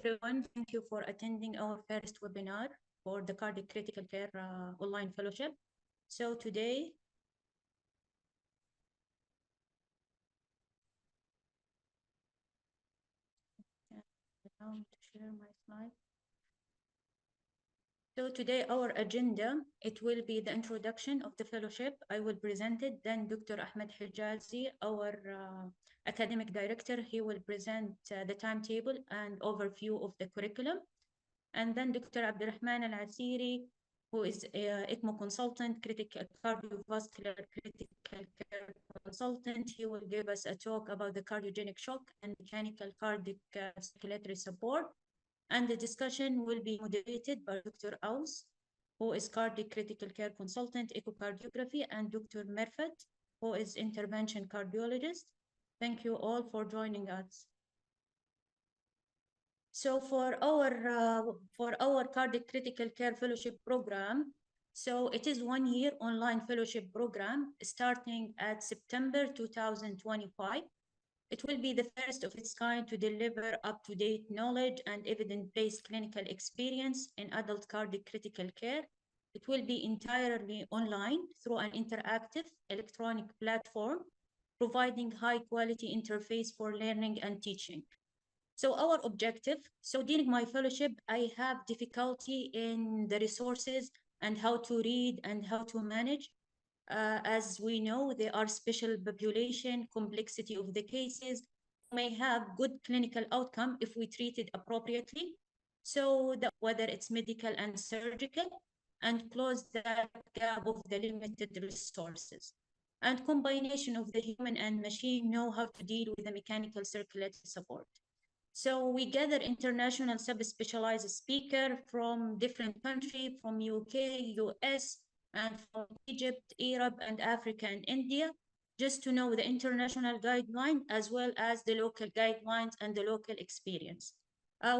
everyone. Thank you for attending our first webinar for the Cardiac Critical Care Online Fellowship. So today, allow me to share my slide. So today our agenda, it will be the introduction of the fellowship. I will present it. Then Dr. Ahmed Hijazi, our academic director, he will present the timetable and overview of the curriculum. And then Dr. Abdurrahman Al-Asiri, who is ECMO consultant, critical cardiovascular critical care consultant. He will give us a talk about the cardiogenic shock and mechanical cardiac circulatory support. And the discussion will be moderated by Dr. Aus, who is cardiac critical care consultant, echocardiography, and Dr. Merfat, who is intervention cardiologist. Thank you all for joining us. So for our cardiac critical care fellowship program, so it is 1 year online fellowship program starting at September 2025. It will be the first of its kind to deliver up-to-date knowledge and evidence-based clinical experience in adult cardiac critical care. It will be entirely online through an interactive electronic platform, providing high-quality interface for learning and teaching. So our objective, so during my fellowship, I have difficulty in the resources and how to read and how to manage. As we know, there are special population, complexity of the cases, may have good clinical outcome if we treat it appropriately. So that whether it's medical and surgical, and close that gap of the limited resources. And combination of the human and machine know how to deal with the mechanical circulatory support. So we gather international sub-specialized speaker from different countries, from UK, US, and from Egypt, Europe, and Africa and India, just to know the international guideline as well as the local guidelines and the local experience.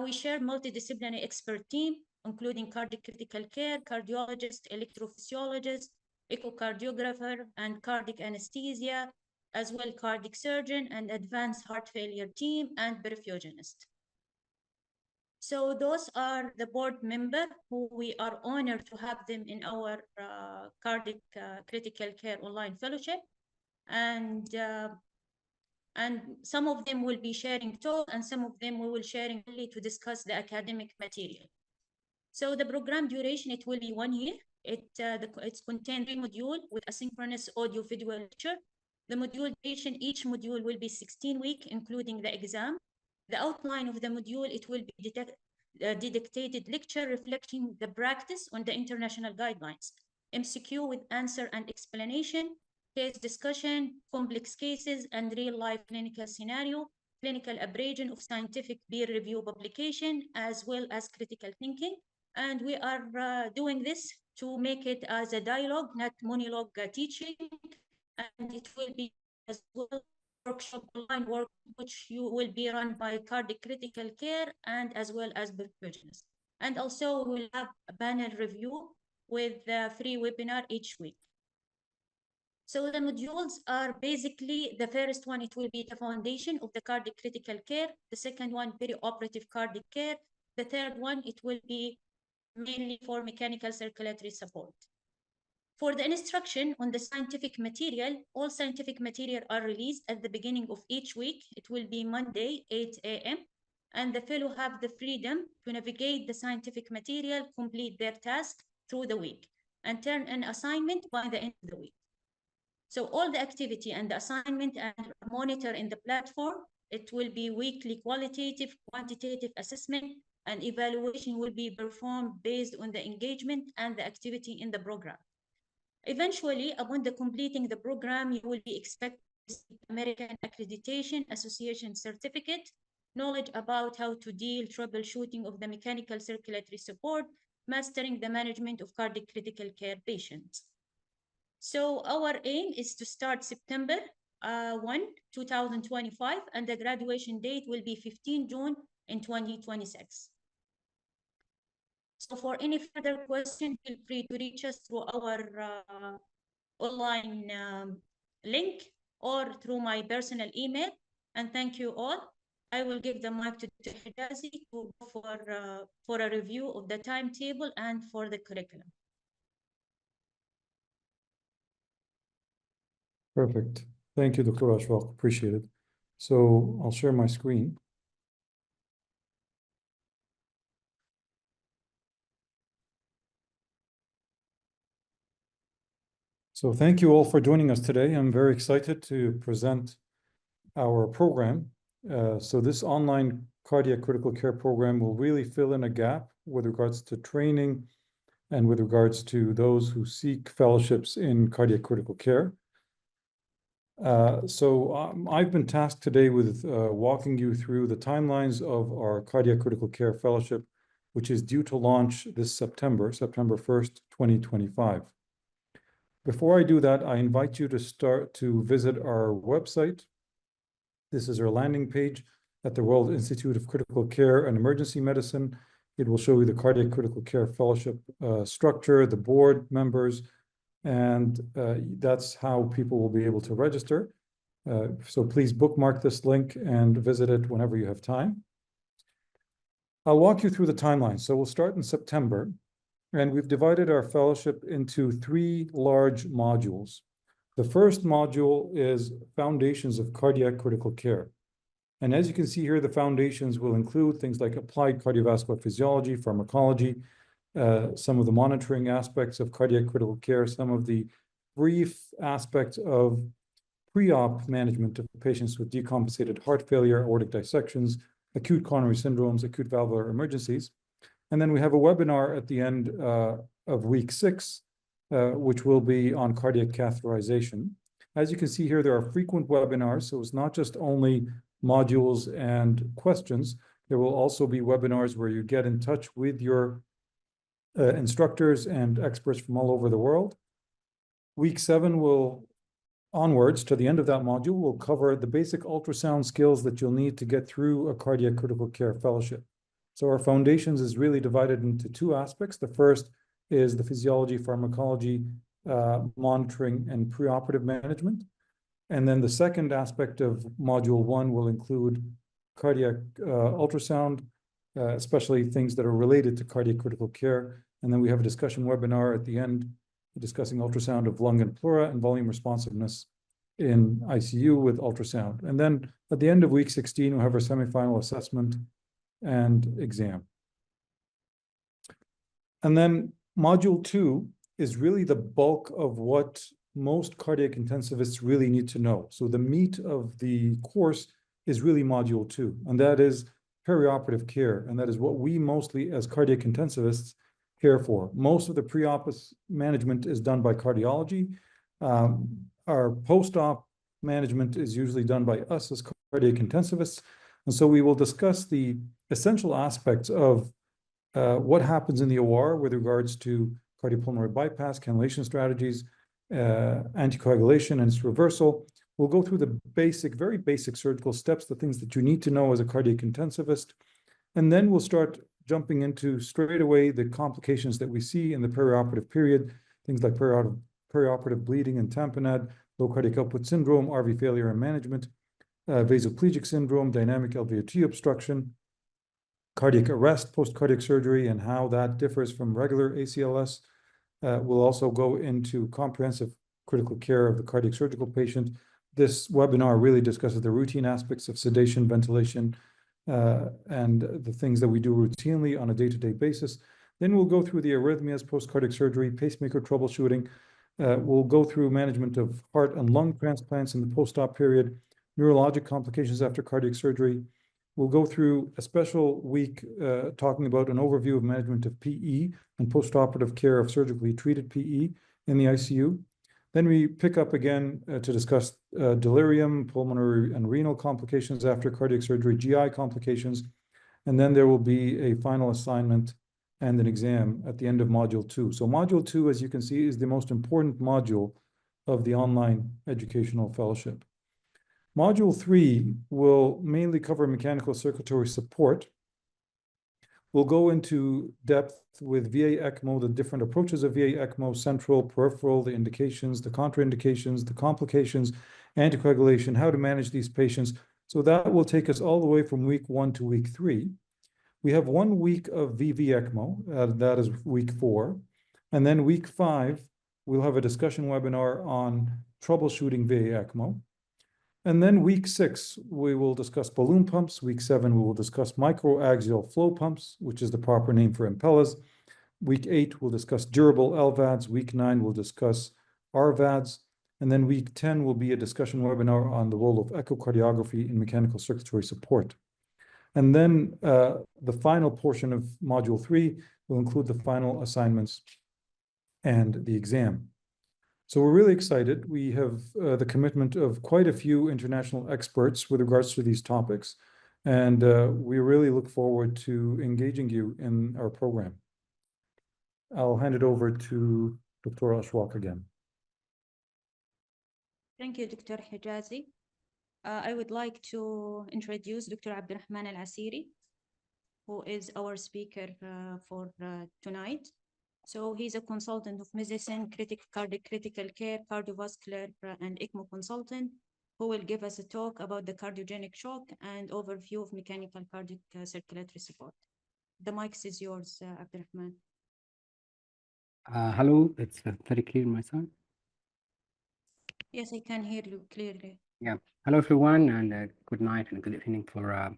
We share multidisciplinary expert team, including cardiac critical care, cardiologist, electrophysiologist, echocardiographer, and cardiac anesthesia, as well cardiac surgeon and advanced heart failure team and perfusionist. So those are the board members who we are honored to have them in our cardiac critical care online fellowship. And some of them will be sharing talk and some of them we will sharing only to discuss the academic material. So the program duration, it will be 1 year. It's contained 3 modules with asynchronous audio video lecture. The module duration, each module will be 16 weeks, including the exam. The outline of the module, it will be dictated lecture reflecting the practice on the international guidelines, MCQ with answer and explanation, case discussion, complex cases, and real-life clinical scenario, clinical abbreviation of scientific peer review publication, as well as critical thinking. And we are doing this to make it as a dialogue, not monologue teaching. And it will be as well workshop online work, which you will be run by cardiac critical care and as well as perfusionists. And also we'll have a panel review with a free webinar each week. So the modules are basically, the first one, it will be the foundation of the cardiac critical care. The second one, perioperative cardiac care. The third one, it will be mainly for mechanical circulatory support. For the instruction on the scientific material, all scientific material are released at the beginning of each week. It will be Monday, 8 a.m. And the fellow have the freedom to navigate the scientific material, complete their task through the week, and turn an assignment by the end of the week. So all the activity and the assignment and monitor in the platform, it will be weekly qualitative, quantitative assessment, and evaluation will be performed based on the engagement and the activity in the program. Eventually, upon the completing the program, you will be expected to receive American Accreditation Association certificate, knowledge about how to deal troubleshooting of the mechanical circulatory support, mastering the management of cardiac critical care patients. So our aim is to start September 1, 2025, and the graduation date will be 15 June in 2026. So for any further question, feel free to reach us through our online link or through my personal email. And thank you all. I will give the mic to Hijazi to go for a review of the timetable and for the curriculum. Perfect. Thank you, Dr. Ashfaq. Appreciate it. So I'll share my screen. So thank you all for joining us today. I'm very excited to present our program. So this online cardiac critical care program will really fill in a gap with regards to training and with regards to those who seek fellowships in cardiac critical care. I've been tasked today with walking you through the timelines of our cardiac critical care fellowship, which is due to launch this September 1st, 2025. Before I do that, I invite you to visit our website. This is our landing page at the World Institute of Critical Care and Emergency Medicine. It will show you the Cardiac Critical Care Fellowship structure, the board members, and that's how people will be able to register. So please bookmark this link and visit it whenever you have time. I'll walk you through the timeline. So we'll start in September, and we've divided our fellowship into 3 large modules. The first module is Foundations of Cardiac Critical Care. And as you can see here, the foundations will include things like applied cardiovascular physiology, pharmacology, some of the monitoring aspects of cardiac critical care, some of the brief aspects of pre-op management of patients with decompensated heart failure, aortic dissections, acute coronary syndromes, acute valvular emergencies. And then we have a webinar at the end of week 6, which will be on cardiac catheterization. As you can see here, there are frequent webinars, so it's not just only modules and questions. There will also be webinars where you get in touch with your instructors and experts from all over the world. Week 7 will onwards to the end of that module will cover the basic ultrasound skills that you'll need to get through a cardiac critical care fellowship. So our foundations is really divided into 2 aspects. The first is the physiology, pharmacology, monitoring, and preoperative management. And then the second aspect of module 1 will include cardiac ultrasound, especially things that are related to cardiac critical care. And then we have a discussion webinar at the end discussing ultrasound of lung and pleura and volume responsiveness in ICU with ultrasound. And then at the end of week 16, we'll have our semifinal assessment and exam. And then module 2 is really the bulk of what most cardiac intensivists really need to know. So the meat of the course is really module 2, and that is perioperative care. And that is what we mostly as cardiac intensivists care for. Most of the pre-op management is done by cardiology. Our post-op management is usually done by us as cardiac intensivists. And so we will discuss the essential aspects of what happens in the OR with regards to cardiopulmonary bypass, cannulation strategies, anticoagulation and its reversal. We'll go through the very basic surgical steps, the things that you need to know as a cardiac intensivist. And then we'll start jumping into straight away the complications that we see in the perioperative period, things like perioperative bleeding and tamponade, low cardiac output syndrome, RV failure and management, vasoplegic syndrome, dynamic LVOT obstruction, cardiac arrest post-cardiac surgery, and how that differs from regular ACLS. We'll also go into comprehensive critical care of the cardiac surgical patient. This webinar really discusses the routine aspects of sedation, ventilation, and the things that we do routinely on a day-to-day basis. Then we'll go through the arrhythmias post-cardiac surgery, pacemaker troubleshooting. We'll go through management of heart and lung transplants in the post-op period, neurologic complications after cardiac surgery. We'll go through a special week talking about an overview of management of PE and post-operative care of surgically treated PE in the ICU. Then we pick up again to discuss delirium, pulmonary and renal complications after cardiac surgery, GI complications. And then there will be a final assignment and an exam at the end of module 2. So module 2, as you can see, is the most important module of the online educational fellowship. Module 3 will mainly cover mechanical circulatory support. We'll go into depth with VA ECMO, the different approaches of VA ECMO, central, peripheral, the indications, the contraindications, the complications, anticoagulation, how to manage these patients, So that will take us all the way from week 1 to week 3. We have 1 week of VV ECMO, that is week 4. And then week 5, we'll have a discussion webinar on troubleshooting VA ECMO. And then week 6, we will discuss balloon pumps. Week 7, we will discuss microaxial flow pumps, which is the proper name for Impellas. Week 8, we'll discuss durable LVADs. Week 9, we'll discuss RVADs. And then week 10 will be a discussion webinar on the role of echocardiography in mechanical circulatory support. And then the final portion of module 3 will include the final assignments and the exam. So we're really excited. We have the commitment of quite a few international experts with regards to these topics. And we really look forward to engaging you in our program. I'll hand it over to Dr. Ashwaq again. Thank you, Dr. Hijazi. I would like to introduce Dr. Abdurrahman Al-Asiri, who is our speaker for tonight. So he's a consultant of medicine, critical care, cardiovascular, and ECMO consultant, who will give us a talk about the cardiogenic shock and overview of mechanical cardiac circulatory support. The mic is yours, Abdurrahman. Hello, it's very clear, my son. Yes, I can hear you clearly. Yeah. Hello, everyone, and good night and good evening for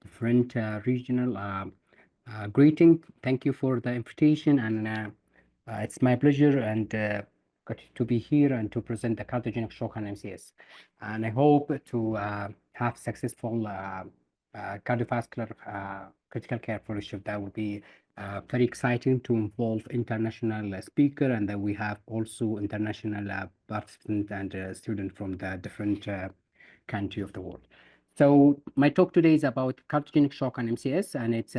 different regional greeting. Thank you for the invitation, and it's my pleasure and to be here and to present the cardiogenic shock and MCS. And I hope to have successful cardiovascular critical care fellowship. That will be very exciting to involve international speaker, and then we have also international participants and students from the different country of the world. So my talk today is about cardiogenic shock and MCS, and it's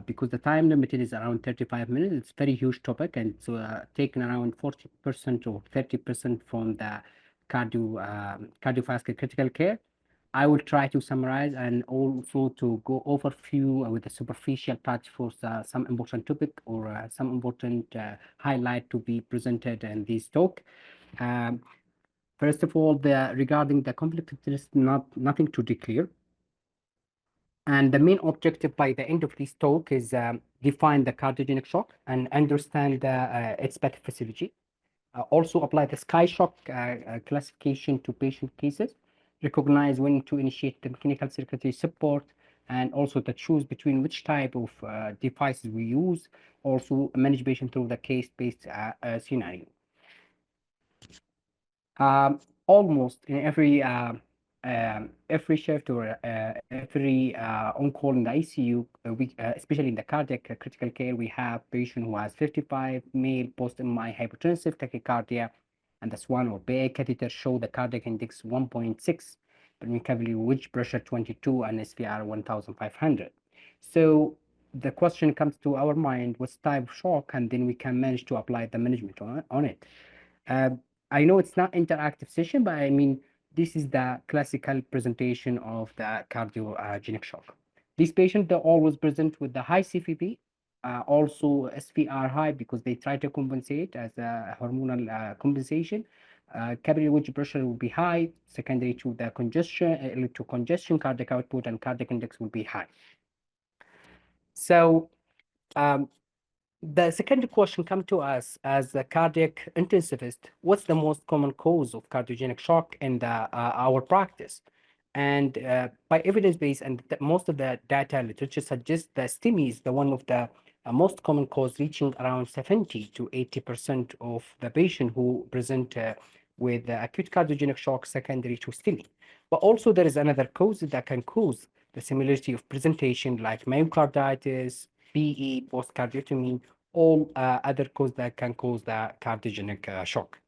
because the time limited is around 35 minutes. It's a very huge topic, and it's taken around 40% or 30% from the cardiovascular critical care. I will try to summarize and also to go over few with a superficial touch for some important topic or some important highlight to be presented in this talk. First of all, regarding the conflict of interest, nothing to declare. And the main objective by the end of this talk is define the cardiogenic shock and understand its pathophysiology. Also apply the SCI shock classification to patient cases, recognize when to initiate the mechanical circulatory support, and also to choose between which type of devices we use, also manage patient through the case-based scenario. Almost in every shift or every on-call in the ICU, especially in the cardiac critical care, we have patient who has 55 male post-MI hypertensive tachycardia, and the Swan or BA catheter show the cardiac index 1.6, permeability wedge pressure 22, and SVR 1,500. So the question comes to our mind, what's type of shock, and then we can manage to apply the management on it. I know it's not interactive session, but I mean, this is the classical presentation of the cardiogenic shock. These patients, they always present with the high CVP, also SVR high because they try to compensate as a hormonal compensation. Capillary wedge pressure will be high, secondary to the congestion, cardiac output and cardiac index will be high. So the second question comes to us as a cardiac intensivist. What's the most common cause of cardiogenic shock in our practice? And by evidence-based, and most of the data literature suggests that STEMI is the one of the most common cause, reaching around 70 to 80% of the patient who present with acute cardiogenic shock secondary to STEMI. But also there is another cause that can cause the similarity of presentation like myocarditis, PE, post-cardiotomy, all other causes that can cause the cardiogenic shock.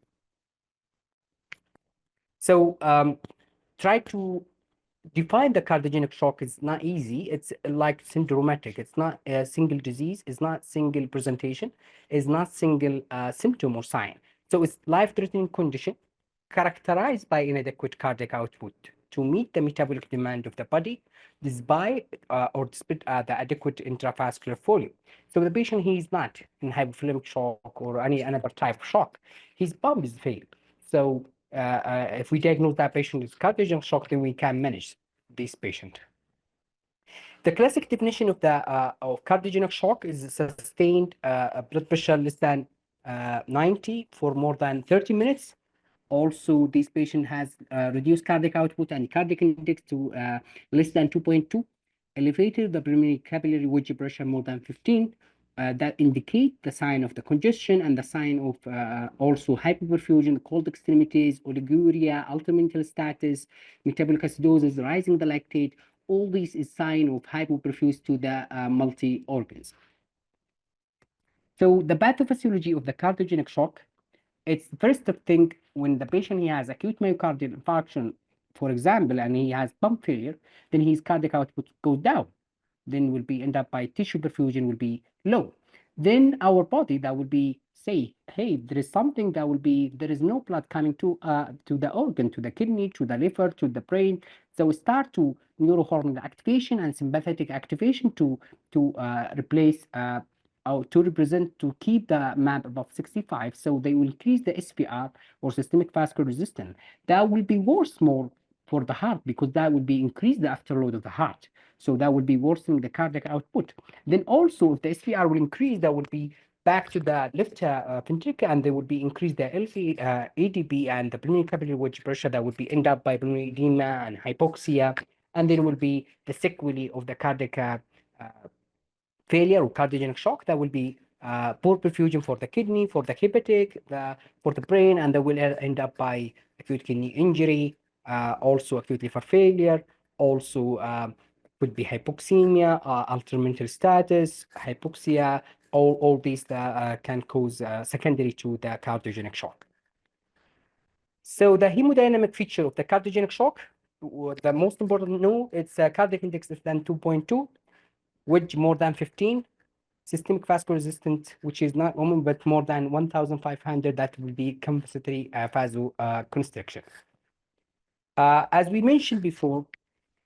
So try to define the cardiogenic shock is not easy. It's like syndromatic. It's not a single disease. It's not single presentation. It's not single symptom or sign. So it's life-threatening condition characterized by inadequate cardiac output to meet the metabolic demand of the body, despite the adequate intravascular volume. So the patient, he is not in hypothalamic shock or any another type of shock. His pump is failed. So if we diagnose that patient with cardiogenic shock, then we can manage. this patient. The classic definition of the of cardiogenic shock is sustained blood pressure less than 90 for more than 30 minutes. Also, this patient has reduced cardiac output and cardiac index to less than 2.2, elevated the pulmonary capillary wedge pressure more than 15. That indicate the sign of the congestion and the sign of also hypoperfusion, cold extremities, oliguria, altered mental status, metabolic acidosis, rising the lactate. All this is sign of hypoperfuse to the multi-organs. So the pathophysiology of the cardiogenic shock, it's the first thing when the patient he has acute myocardial infarction, for example, and he has pump failure, then his cardiac output goes down. Then will be end up by tissue perfusion will be low. Then our body that will be say, hey, there is something that will be there is no blood coming to the organ, to the kidney, to the liver, to the brain. So we start to neurohormonal activation and sympathetic activation to replace or to represent to keep the MAP above 65. So they will increase the SVR or systemic vascular resistance. That will be worse more for the heart because that will be increase the afterload of the heart. So that would be worsening the cardiac output. Then also, if the SVR will increase, that would be back to the left ventricle, and they would be increase the LV, ADP, and the pulmonary capillary wedge pressure. That would be end up by pulmonary edema and hypoxia, and then will be the sequelae of the cardiac failure or cardiogenic shock. That will be poor perfusion for the kidney, for the hepatic, for the brain, and that will end up by acute kidney injury, also acute liver failure, also could be hypoxemia, altered mental status, hypoxia. All these can cause secondary to the cardiogenic shock. So the hemodynamic feature of the cardiogenic shock, the most important no, it's a cardiac index less than 2.2, wedge more than 15, systemic vascular resistance, which is not common, but more than 1,500, that will be compensatory vasoconstriction. As we mentioned before,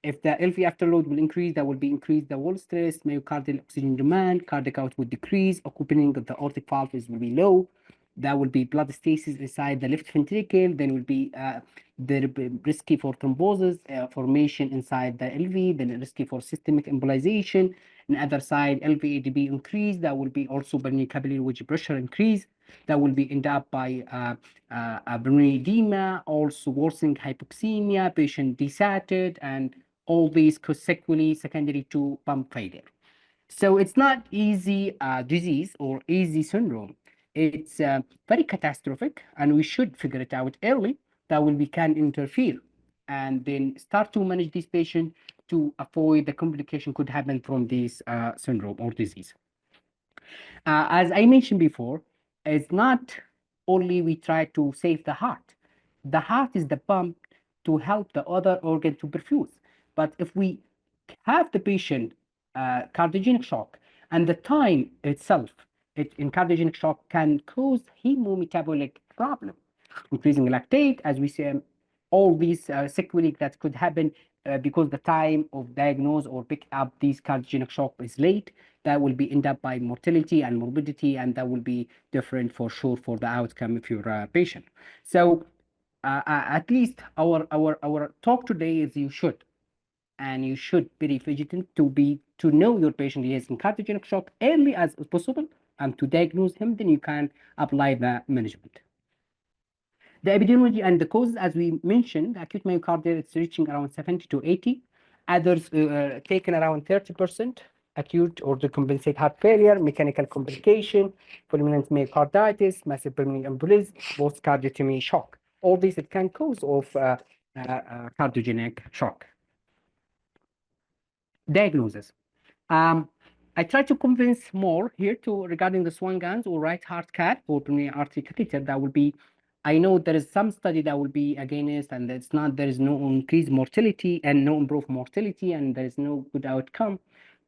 if the LV afterload will increase, that will be increased the wall stress, myocardial oxygen demand, cardiac output will decrease, opening of the aortic valves will be low. That will be blood stasis inside the left ventricle. Then will be risky for thrombosis formation inside the LV. Then risky for systemic embolization. On the other side, LV-ADP increase. That will be also pulmonary capillary wedge pressure increase. That will be end up by pulmonary edema, also worsening hypoxemia, patient desated, and all these sequelae secondary to pump failure. So it's not easy disease or easy syndrome. It's very catastrophic, and we should figure it out early that we can interfere and then start to manage this patient to avoid the complication could happen from this syndrome or disease. As I mentioned before, it's not only we try to save the heart. The heart is the pump to help the other organ to perfuse. But if we have the patient cardiogenic shock and the time itself in cardiogenic shock can cause hemometabolic problem, increasing lactate, as we say, all these sequelae that could happen because the time of diagnose or pick up these cardiogenic shock is late. That will be end up by mortality and morbidity, and that will be different for sure for the outcome if you're a patient. So at least our talk today is you should be vigilant to know your patient is in cardiogenic shock early as possible and to diagnose him, then you can apply the management. The epidemiology and the causes, as we mentioned, acute myocardial, it's reaching around 70 to 80. Others taken around 30%, acute or decompensate heart failure, mechanical complication, fulminant myocarditis, massive pulmonary embolism, post-cardiotomy shock. All these it can cause of cardiogenic shock. Diagnosis. I try to convince more here regarding the Swan-Ganz or right heart cath or pulmonary artery catheter. That will be, I know there is some study that will be against, and there is no increased mortality and no improved mortality, and there is no good outcome.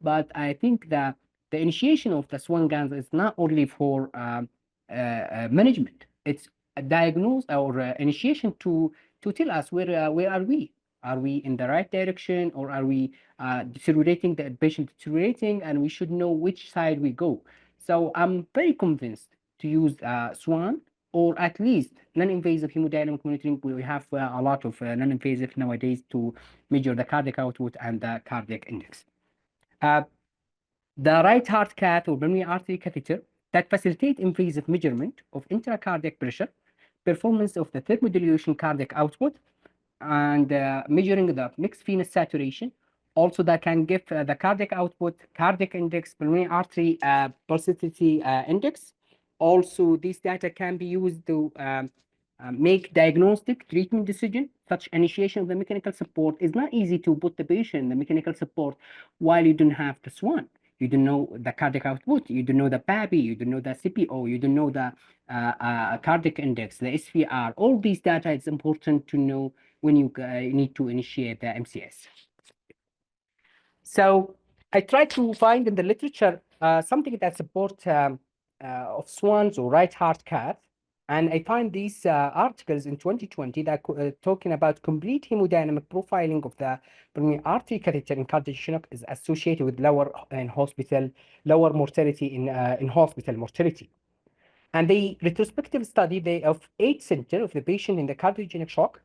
But I think that the initiation of the Swan-Ganz is not only for management; it's a diagnosis or initiation to tell us where are we. Are we in the right direction, or are we deteriorating, the patient deteriorating, and we should know which side we go. So I'm very convinced to use Swan or at least non-invasive hemodynamic monitoring. We have a lot of non-invasive nowadays to measure the cardiac output and the cardiac index. The right heart cath or pulmonary artery catheter that facilitate invasive measurement of intracardiac pressure, performance of the thermodilation cardiac output, and measuring the mixed venous saturation. Also, that can give the cardiac output, cardiac index, pulmonary artery pulsatility index. Also, these data can be used to make diagnostic treatment decision. Such initiation of the mechanical support is not easy to put the patient in the mechanical support while you don't have the SWAN. You don't know the cardiac output, you don't know the PABI, you don't know the CPO, you don't know the cardiac index, the SVR. All these data is important to know when you need to initiate the MCS. So I tried to find in the literature something that supports of SWANs or right heart cath. And I find these articles in 2020 that talking about complete hemodynamic profiling of the pulmonary artery catheter in cardiogenic is associated with lower mortality in hospital mortality. And the retrospective study of 8 centers of the patient in the cardiogenic shock,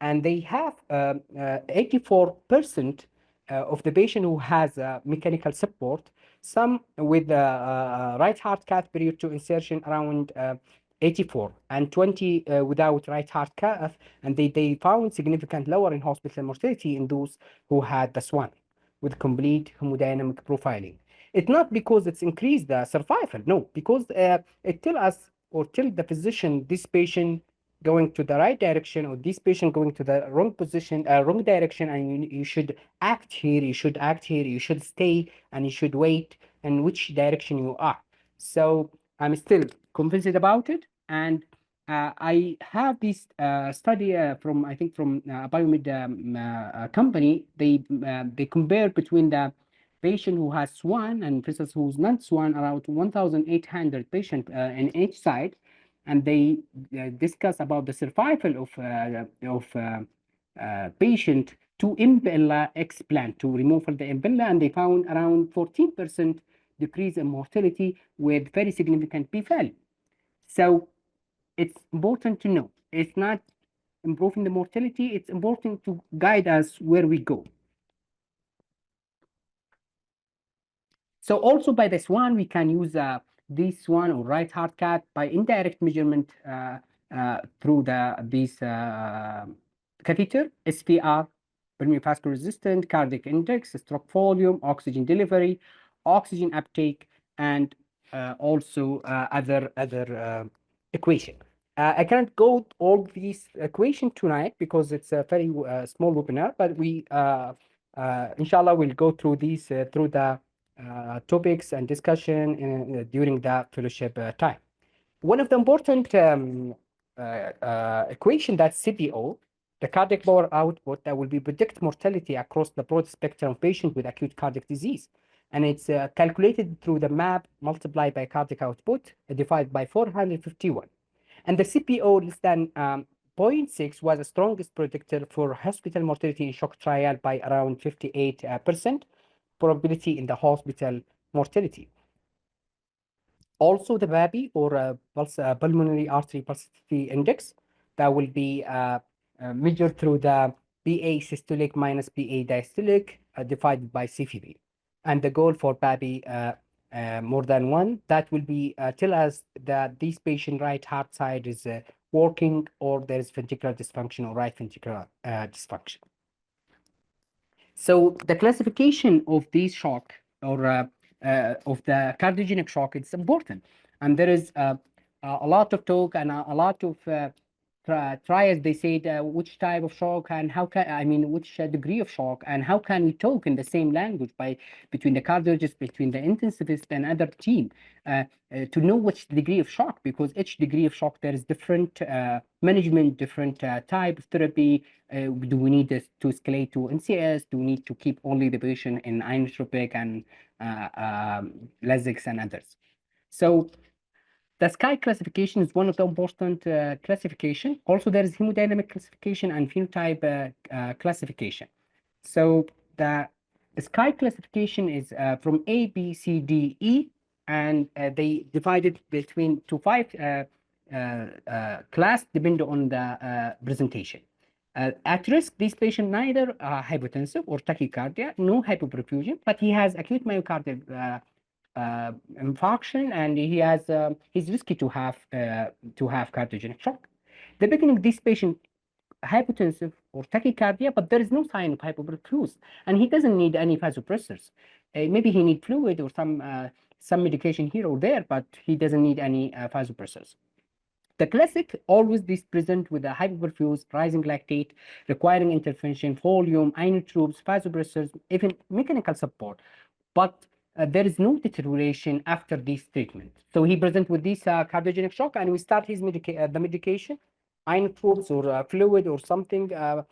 and they have 84% of the patient who has mechanical support, some with right heart cath period to insertion around 84 and 20 without right heart cath, and they found significant lower in hospital mortality in those who had the SWAN with complete hemodynamic profiling. It's not because it's increased the survival, no, because it tell us or tell the physician this patient going to the right direction or this patient going to the wrong position, wrong direction, and you should act here, you should act here, you should stay, and you should wait, and which direction you are. So I'm still convinced about it, and I have this study from I think from a biomed company. They compare between the patient who has SWAN and versus who's not SWAN, around 1,800 patients in each side, and they discuss about the survival of patient to impella explant, to remove the impella, and they found around 14% decrease in mortality with very significant p-value. So it's important to know it's not improving the mortality, it's important to guide us where we go. So also by the SWAN, we can use this SWAN or right heart cath by indirect measurement through this catheter, SVR, pulmonary vascular resistance, cardiac index, stroke volume, oxygen delivery, oxygen uptake, and also other equation. I can't go all these equations tonight because it's a very small webinar, but we inshallah will go through these through the topics and discussion during the fellowship time. One of the important equation that's CPO, the cardiac power output, that will be predict mortality across the broad spectrum of patients with acute cardiac disease. And it's calculated through the MAP multiplied by cardiac output divided by 451. And the CPO less than 0.6 was the strongest predictor for hospital mortality in shock trial by around 58% probability in the hospital mortality. Also, the PABI or pulmonary artery pulsatility index that will be measured through the PA systolic minus PA diastolic divided by CVP. And the goal for PABI more than 1, that will be tell us that this patient right heart side is working or there is ventricular dysfunction or right ventricular dysfunction. So the classification of this shock or of the cardiogenic shock, it's important. And there is a lot of talk and a lot of trials. They said which type of shock and how can, I mean, which degree of shock and how can we talk in the same language between the cardiologist, between the intensivist and other team to know which degree of shock, because each degree of shock, there is different management, different type of therapy. Do we need to escalate to NCS? Do we need to keep only the patient in inotropic and Lasix and others? So the SCAI classification is one of the important classification. Also, there is hemodynamic classification and phenotype classification. So the SCAI classification is from A, B, C, D, E, and they divided between to 5 class depend on the presentation. At risk, this patient neither hypotensive or tachycardia, no hypoperfusion, but he has acute myocardial infarction, and he has he's risky to have cardiogenic shock. The beginning, this patient hypotensive or tachycardia, but there is no sign of hypoperfuse, and he doesn't need any vasopressors. Maybe he need fluid or some medication here or there, but he doesn't need any vasopressors. The classic always this present with a hypoperfuse, rising lactate, requiring intervention, volume, inotropes, vasopressors, even mechanical support. But there is no deterioration after this treatment. So he presents with this cardiogenic shock, and we start his the medication, inotropes or fluid or something to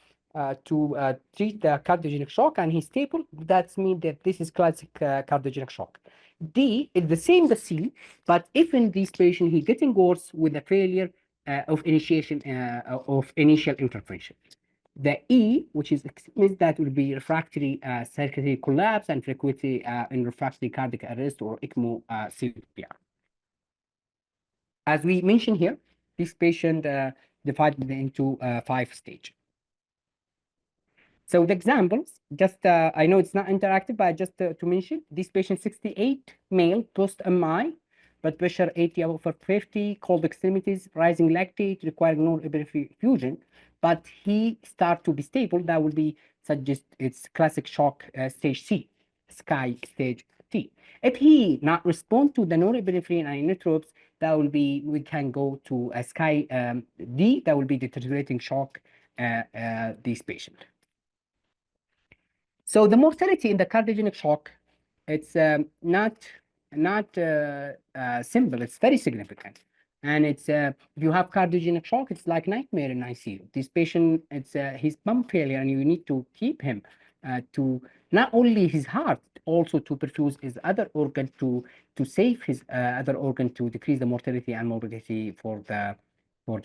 treat the cardiogenic shock, and he's stable. That means that this is classic cardiogenic shock. D is the same as C, but if in this patient he getting worse with a failure of initiation of initial intervention. The E, which is that will be refractory circulatory collapse and frequency in refractory cardiac arrest or ECMO CPR. As we mentioned here, this patient divided into 5 stages. So the examples, just I know it's not interactive, but just to mention, this patient 68, male, post-MI, blood pressure 80/50, cold extremities, rising lactate, requiring no perfusion, but he start to be stable. That will be suggest it's classic shock stage C, SCI stage T. If he not respond to the norepinephrine and inotropes, that will be, we can go to a SCI D, that will be deteriorating shock this patient. So the mortality in the cardiogenic shock, it's not simple. It's very significant, and it's if you have cardiogenic shock, it's like nightmare in ICU. This patient, it's his pump failure, and you need to keep him to not only his heart, also to perfuse his other organ to save his other organ to decrease the mortality and morbidity for the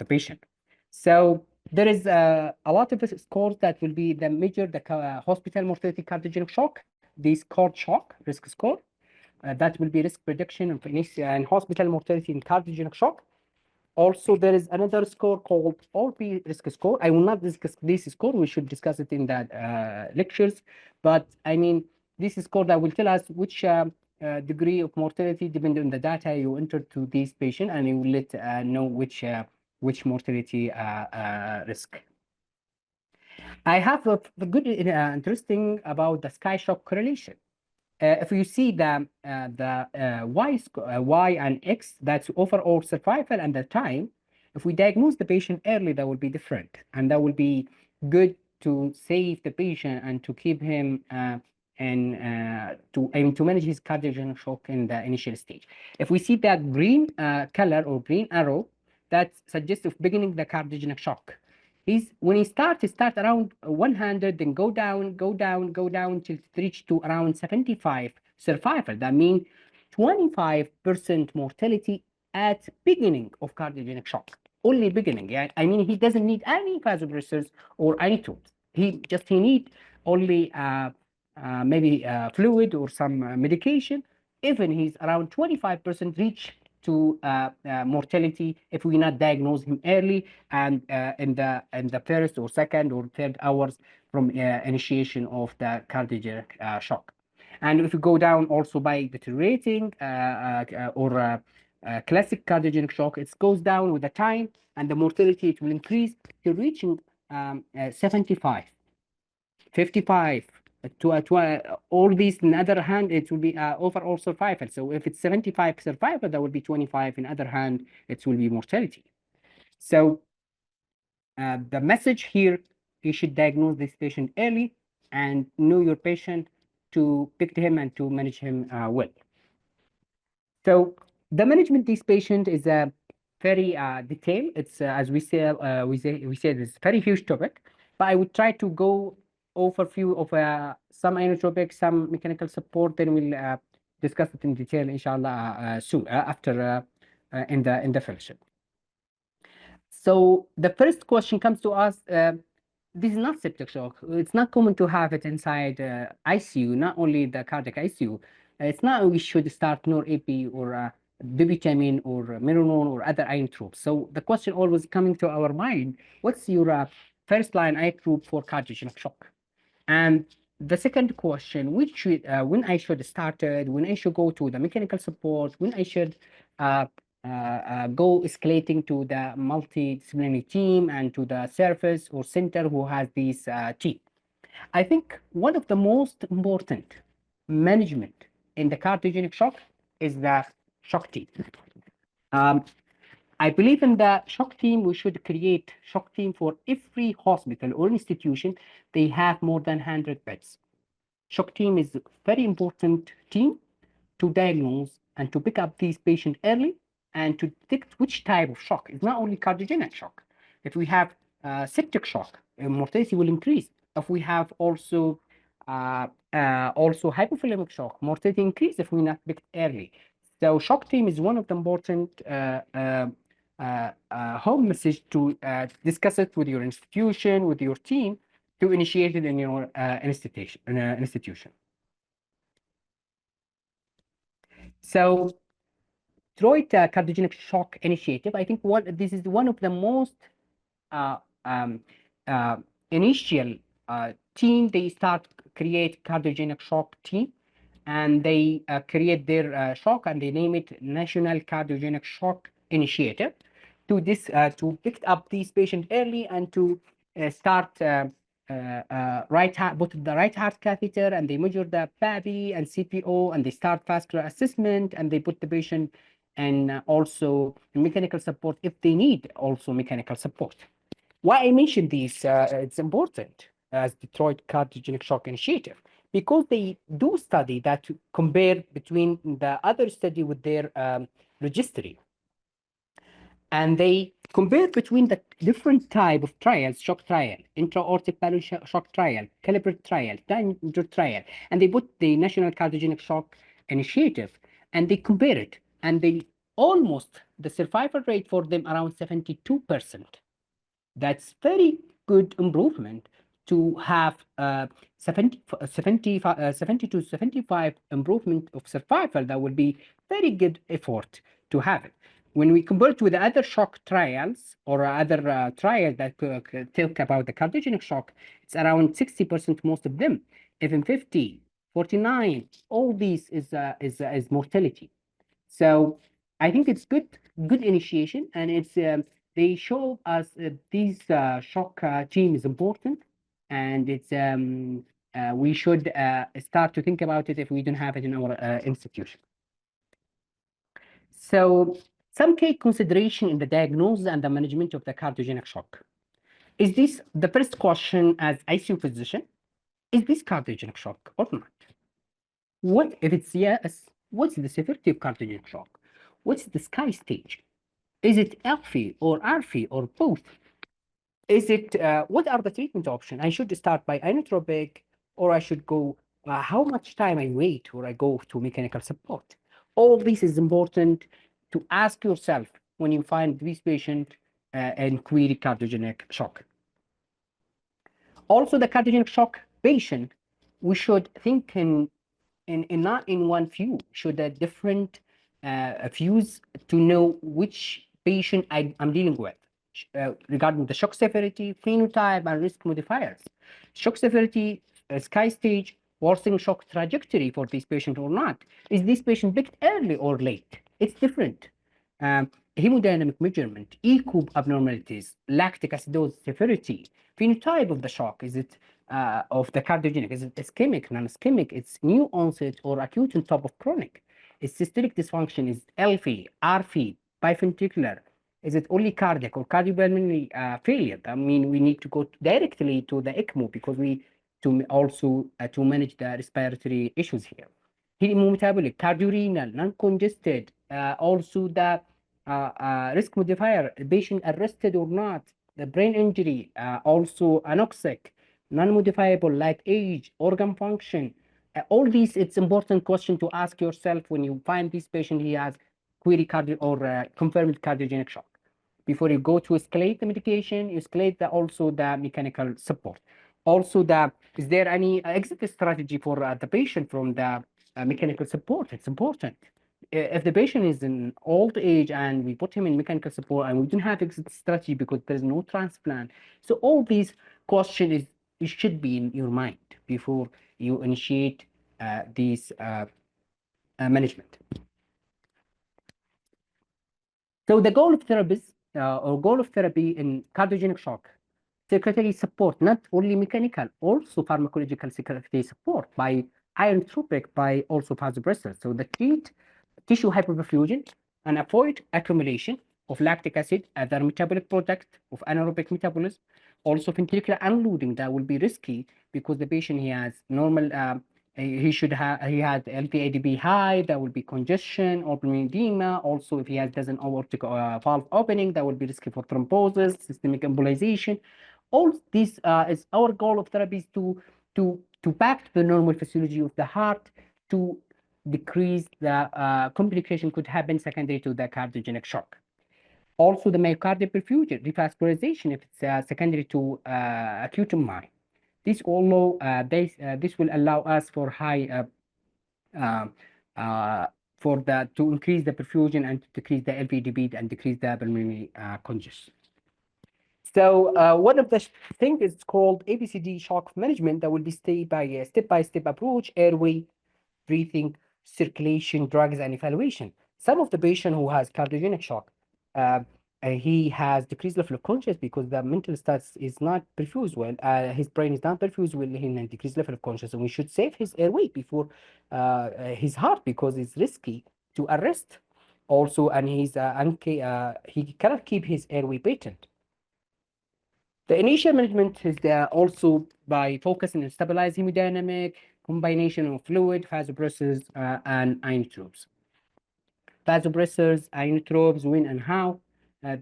patient. So there is a lot of scores that will be the measure the hospital mortality cardiogenic shock, this CARD shock risk score. That will be risk prediction and hospital mortality in cardiogenic shock. Also, there is another score called ORP risk score. I will not discuss this score. We should discuss it in the lectures. But I mean, this score that will tell us which degree of mortality depending on the data you enter to this patient, and you will let know which mortality risk. I have a good interesting about the SCI shock correlation. If you see the Y and X, that's overall survival and the time. If we diagnose the patient early, that will be different, and that will be good to save the patient and to keep him to manage his cardiogenic shock in the initial stage. If we see that green color or green arrow, that suggests of beginning the cardiogenic shock. When he start around 100, then go down till it reach to around 75 survival. That means 25% mortality at beginning of cardiogenic shock. Only beginning. Yeah, I mean he doesn't need any vasopressors or any tubes. He need only maybe fluid or some medication. Even he's around 25% reach to mortality if we not diagnose him early and in the first or second or third hours from initiation of the cardiogenic shock. And if you go down also by deteriorating or classic cardiogenic shock, it goes down with the time, and the mortality it will increase to reaching 75, 55. To all these, on the other hand, it will be overall survival. So if it's 75 survival, that will be 25. In other hand, it will be mortality. So the message here, you should diagnose this patient early and know your patient to pick him and to manage him well. So the management of this patient is a very detailed. It's as we said, it's a very huge topic, but I would try to go overview of some inotropic, some mechanical support, then we'll discuss it in detail, inshallah, soon after in the fellowship. So the first question comes to us. This is not septic shock. It's not common to have it inside ICU, not only the cardiac ICU. It's not we should start nor AP or vitamin or mineral or other inotropes. So the question always coming to our mind, what's your first line inotrope for cardiogenic shock? And the second question, when I should start it, when I should go to the mechanical support, when I should go escalating to the multidisciplinary team and to the service or center who has this team. I think one of the most important management in the cardiogenic shock is the shock team. I believe in the shock team. We should create shock team for every hospital or institution. They have more than 100 beds. Shock team is a very important team to diagnose and to pick up these patients early and to detect which type of shock. It's not only cardiogenic shock. If we have septic shock, mortality will increase. If we have also hypovolemic shock, mortality increase if we not picked early. So shock team is one of the important home message to discuss it with your institution, with your team, to initiate it in your institution. So Detroit Cardiogenic Shock Initiative, I think this is one of the most initial team. They start create cardiogenic shock team, and they create their shock, and they name it National Cardiogenic Shock Initiative to pick up these patients early and to start put the right heart catheter, and they measure the PAVI and CPO, and they start vascular assessment, and they put the patient and also mechanical support if they need also mechanical support. Why I mentioned this, it's important as Detroit Cardiogenic Shock Initiative, because they do study that to compare between the other study with their registry. And they compare between the different type of trials, shock trial, intra-aortic balloon shock trial, calibrate trial, danger trial, and they put the National Cardiogenic Shock Initiative, and they compare it, and they almost, the survival rate for them around 72%. That's very good improvement to have 70 to 75 improvement of survival. That would be very good effort to have it. When we compare it with the other shock trials or other trials that talk about the cardiogenic shock, it's around 60% most of them, even 50, 49, all these is mortality. So I think it's good initiation, and it's they show us this shock team is important, and it's we should start to think about it if we don't have it in our institution. So some key consideration in the diagnosis and the management of the cardiogenic shock. Is this the first question as ICU physician? Is this cardiogenic shock or not? What if it's yes? What's the severity of cardiogenic shock? What's the sky stage? Is it LV or RV or both? Is it what are the treatment options? I should start by inotropic, or I should go how much time I wait or I go to mechanical support? All this is important to ask yourself when you find this patient and query cardiogenic shock. Also, the cardiogenic shock patient, we should think in not in one view, should a different views to know which patient I'm dealing with regarding the shock severity, phenotype, and risk modifiers. Shock severity, sky stage, worsening shock trajectory for this patient or not. Is this patient picked early or late? It's different. Hemodynamic measurement, ECOG abnormalities, lactic acidosis severity, phenotype of the shock. Is it of the cardiogenic? Is it ischemic, non-ischemic? It's new onset or acute on top of chronic? Is systolic dysfunction? Is LV, RV, biventricular? Is it only cardiac or cardiopulmonary failure? I mean, we need to go directly to the ECMO because we also to manage the respiratory issues here. Hemometabolic, cardiorenal, non-congested, also the risk modifier, patient arrested or not, the brain injury, also anoxic, non-modifiable like age, organ function. All these, it's important question to ask yourself when you find this patient he has query cardio or confirmed cardiogenic shock. Before you go to escalate the medication, you escalate also the mechanical support. Also, is there any exit strategy for the patient from the mechanical support? It's important. if the patient is in old age and we put him in mechanical support and we don't have exit strategy because there's no transplant, so all these questions it should be in your mind before you initiate these management. So the goal of therapies or goal of therapy in cardiogenic shock circulatory support, not only mechanical, also pharmacological circulatory support by inotropic, by also vasopressors. So the treat tissue hyperperfusion and avoid accumulation of lactic acid, other metabolic product of anaerobic metabolism. Also ventricular unloading, that will be risky because the patient he has normal he had LVADB high, that will be congestion or pulmonary edema. Also, if he doesn't aortic valve opening, that will be risky for thrombosis, systemic embolization. All this is our goal of therapy is to back the normal physiology of the heart, to decrease the complication could happen secondary to the cardiogenic shock. Also, the myocardial perfusion, revascularization, if it's secondary to acute MI. This will allow us for high to increase the perfusion and to decrease the LVDB and decrease the pulmonary congestion. So one of the things is called ABCD shock management, that will be step-by-step approach: airway, breathing, circulation, drugs, and evaluation. Some of the patient who has cardiogenic shock, he has decreased level of consciousness because the mental status is not perfused well. His brain is not perfused well in a decreased level of consciousness, and we should save his airway before his heart because it's risky to arrest. Also, and he cannot keep his airway patent. The initial management is also by focusing on stabilize hemodynamic, combination of fluid, vasopressors, and inotropes. Vasopressors, inotropes, when and how.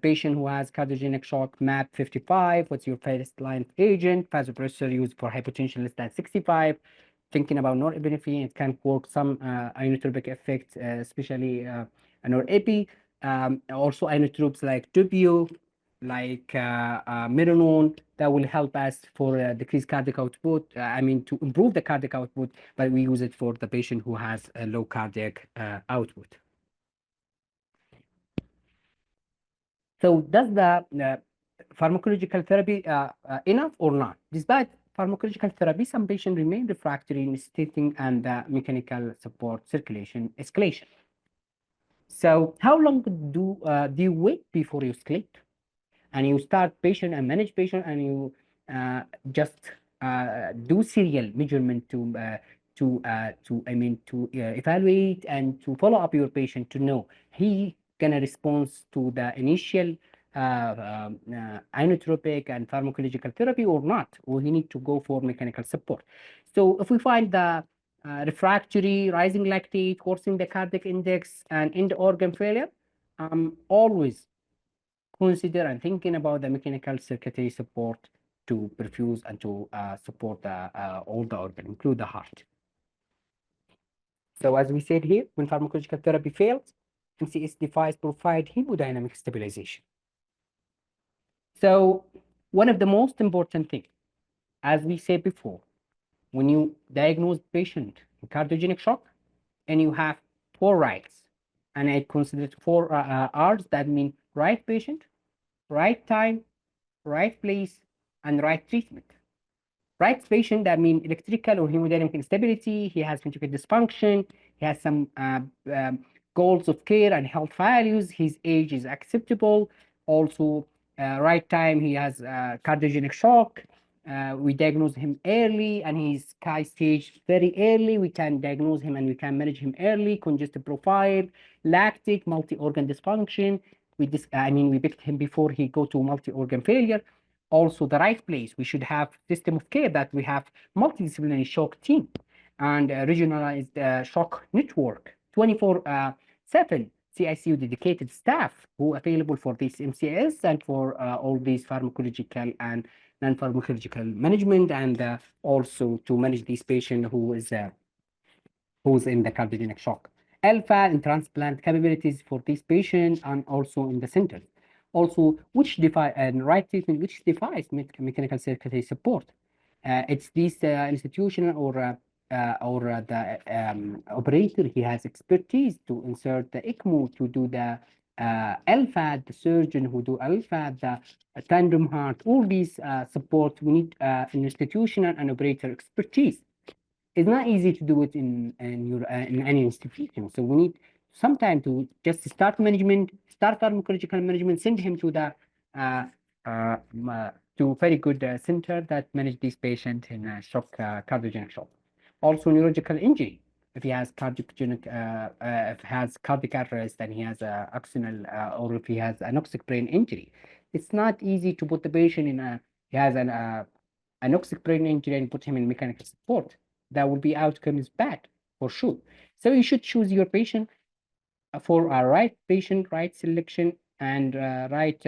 Patient who has cardiogenic shock, MAP 55, what's your first line of agent? Vasopressor used for hypotension less than 65. Thinking about norepinephrine, it can work some inotropic effects, especially norepi. Also inotropes like Dupio, like Miranon, that will help us for decreased cardiac output. To improve the cardiac output, but we use it for the patient who has a low cardiac output. So does the pharmacological therapy enough or not? Despite pharmacological therapy, some patients remain refractory in stating and mechanical support circulation escalation. So how long do you wait before you escalate? And you start patient and manage patient, and you just do serial measurement to evaluate and to follow up your patient to know he gonna respond to the initial inotropic and pharmacological therapy or not, or he need to go for mechanical support. So if we find the refractory, rising lactate, worsening the cardiac index, and end organ failure, always consider and thinking about the mechanical circulatory support to perfuse and to support all the organs, include the heart. So as we said here, when pharmacological therapy fails, MCS device provide hemodynamic stabilization. So one of the most important things, as we said before, when you diagnose patient with cardiogenic shock and you have 4 rights, and I consider 4 R's, that mean right patient, right time, right place, and right treatment. Right patient, that means electrical or hemodynamic instability, he has ventricular dysfunction, he has some goals of care and health values, his age is acceptable. Also, right time, he has cardiogenic shock. We diagnose him early, and he's high stage very early. We can diagnose him and we can manage him early. Congestive profile, lactic, multi-organ dysfunction. We picked him before he go to multi-organ failure. Also, the right place, we should have system of care that we have multidisciplinary shock team and regionalized shock network, 24/7 CICU dedicated staff who are available for this MCS and for all these pharmacological and non-pharmacological management, and also to manage this patient who's in the cardiogenic shock. Alpha and transplant capabilities for this patient, and also in the center. Also, which device and right treatment, which device mechanical circulatory support. It's this institutional or the operator, he has expertise to insert the ECMO, to do the LFAT, the surgeon who do LFAT, the tandem heart, all these support. We need an institutional and operator expertise. It's not easy to do it in any institution. So we need some time to just start management, start pharmacological management, send him to the to very good center that manage these patients in shock, cardiogenic shock. Also neurological injury. If he has cardiogenic, if he has cardiac arrest and he has a axonal, or if he has anoxic brain injury, it's not easy to put the patient in a, he has an anoxic brain injury and put him in mechanical support. That will be outcomes bad for sure. So you should choose your patient for a right patient, right selection, and right